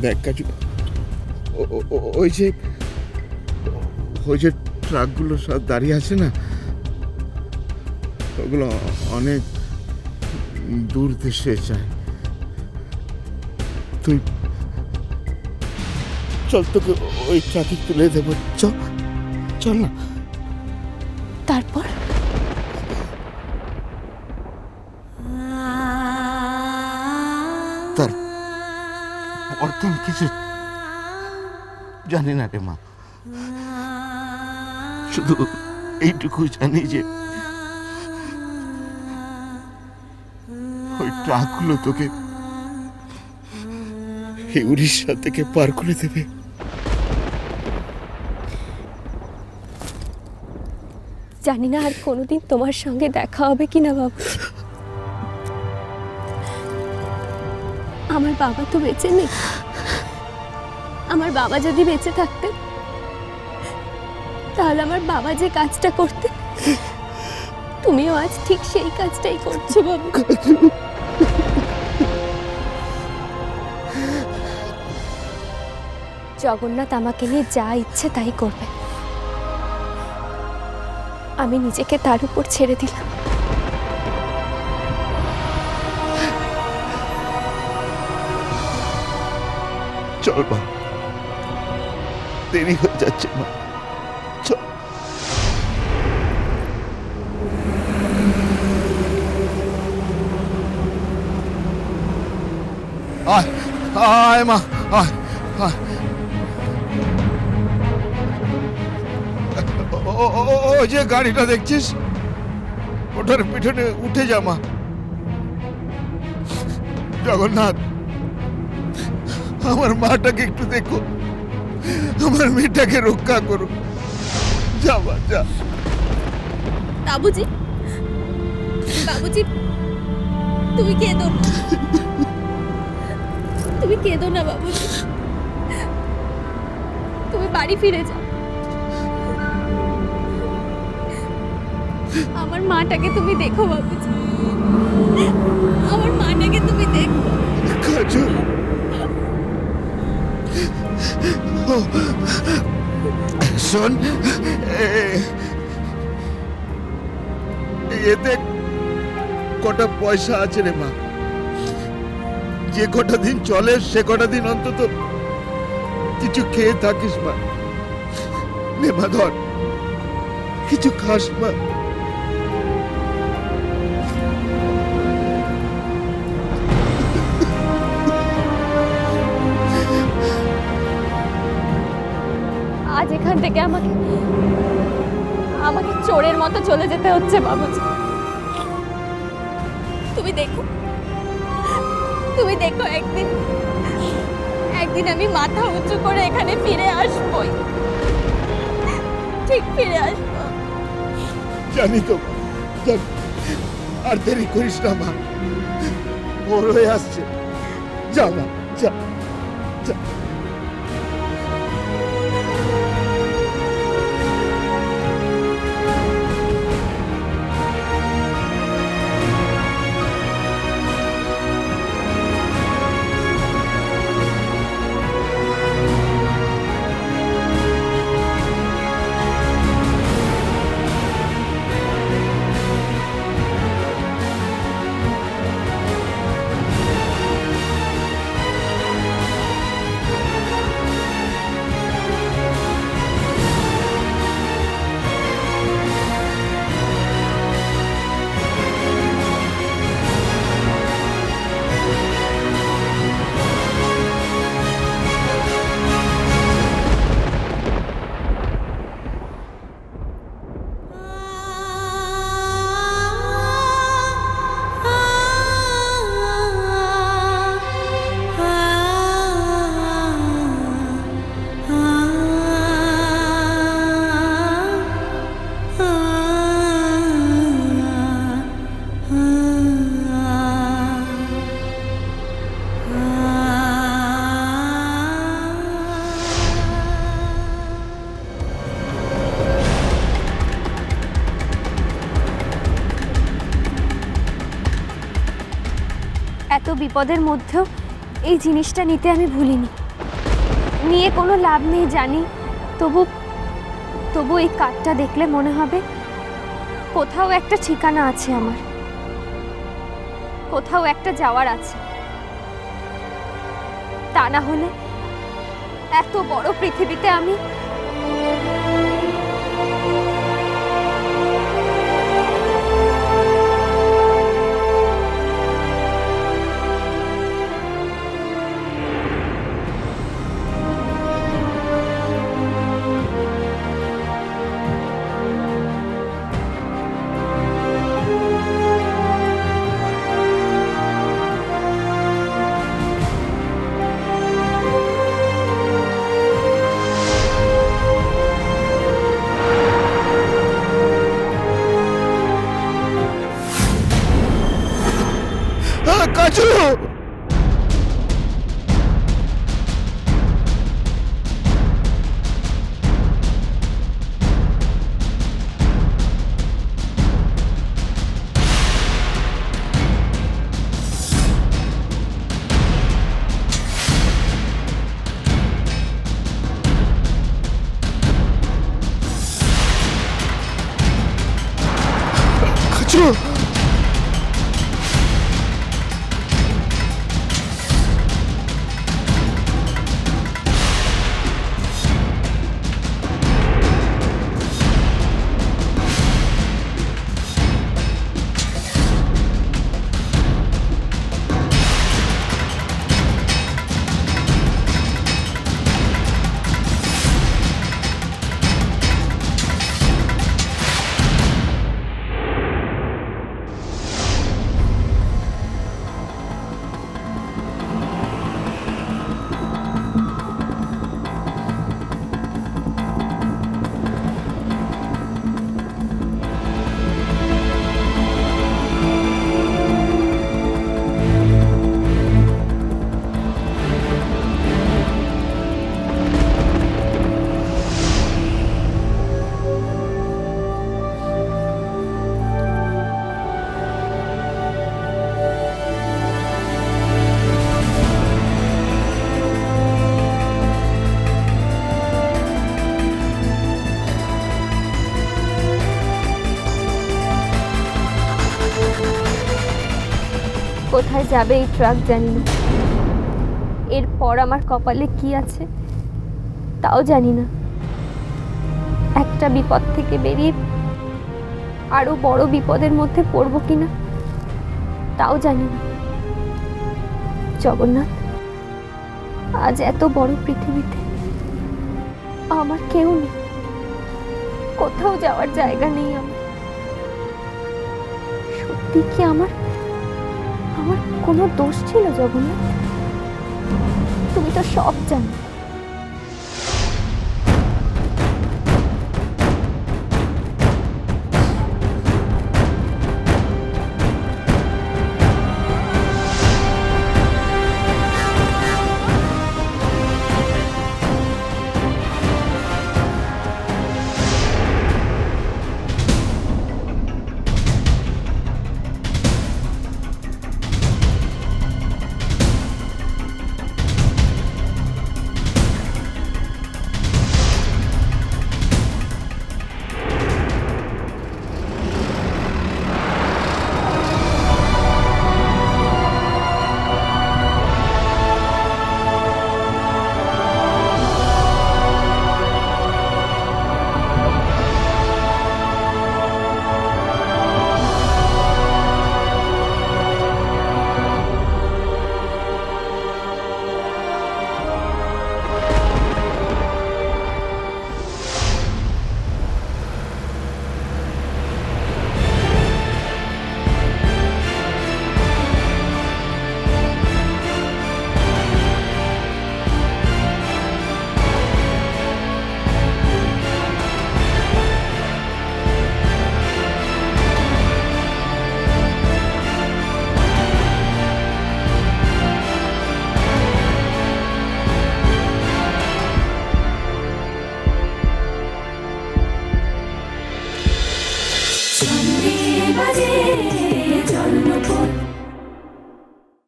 দেখ কাজু, ওই যে ট্রাকগুলো সব দাঁড়িয়ে আছে না, ওগুলো অনেক দূর দেশে যায়। তুই চল, তোকে ওই ট্রাকে তুলে দেবো। চল চল না। তারপর অর্থম কিছু জানি না রে মা, শুধু এইটুকু জানি যে ওই ট্রাকগুলো তোকে এই উড়িষ্যা থেকে পার করে দেবে। জানি না আর কোনোদিন তোমার সঙ্গে দেখা হবে কিনা বাবুজি। আমার বাবা তো বেঁচে নেই। আমার বাবা যদি বেঁচে থাকতেন, তাহলে আমার বাবা যে কাজটা করতেন, তুমিও আজ ঠিক সেই কাজটাই করছো বাবু। জগন্নাথ আমাকে নিয়ে যা ইচ্ছে তাই করবে, আমি নিজেকে তার উপর ছেড়ে দিলাম। চল মা, দেরি হয়ে যাচ্ছে মা, চল। আয় আয় মা, আয় আয়। ও যে গাড়িটা দেখছিস, ওটার পিছনে উঠে যা মা। জগন্নাথ, আমার মাটাকে একটু দেখো, আমার মেয়েটাকে রক্ষা করো। যা মা, যা। বাবুজি, বাবুজি, তুমি কেঁদো না, তুমি কেঁদো না বাবুজি, তুমি বাড়ি ফিরে যাও। আমার মাটাকে তুমি দেখো বাবুজি, আমার মাটাকে তুমি দেখো। কাজু, শোন, এতে কটা পয়সা আছে রে মা, যে কটা দিন চলে সে কটা দিন অন্তত কিছু খেয়ে থাকিস মা। নে মা, ধর, কিছু খাস মা। আজ এখান থেকে আমাকে আমাকে চোরের মতো চলে যেতে হচ্ছে বাবুজি। তুমি দেখো, তুমি দেখো, একদিন একদিন আমি মাথা উঁচু করে এখানে ফিরে আসবই, ঠিক ফিরে আসবো। জানি তো, জানি। আর দেরি করিস না মা, ভোর হয়ে আসছে। যা মা, যা যা। এত বিপদের মধ্যেও এই জিনিসটা নিতে আমি ভুলিনি। নিয়ে কোনো লাভ নেই জানি, তবু তবু এই কার্ডটা দেখলে মনে হবে কোথাও একটা ঠিকানা আছে আমার, কোথাও একটা যাওয়ার আছে। তা না হলে এত বড় পৃথিবীতে আমি কাজু, কাজু, কোথায় যাবে এই ট্রাক জানি না, এরপর আমার কপালে কি আছে তাও জানি না। একটা বিপদ থেকে বেরিয়ে আরো বড় বিপদের মধ্যে পড়বো কিনা তাও জানি না। জগন্নাথ, আজ এত বড় পৃথিবীতে আমার কেউ নেই, কোথাও যাওয়ার জায়গা নেই আমার। সত্যি কি আমার আমার কোনো দোষ ছিল জগন্নাথ? তুমি তো সব জানো।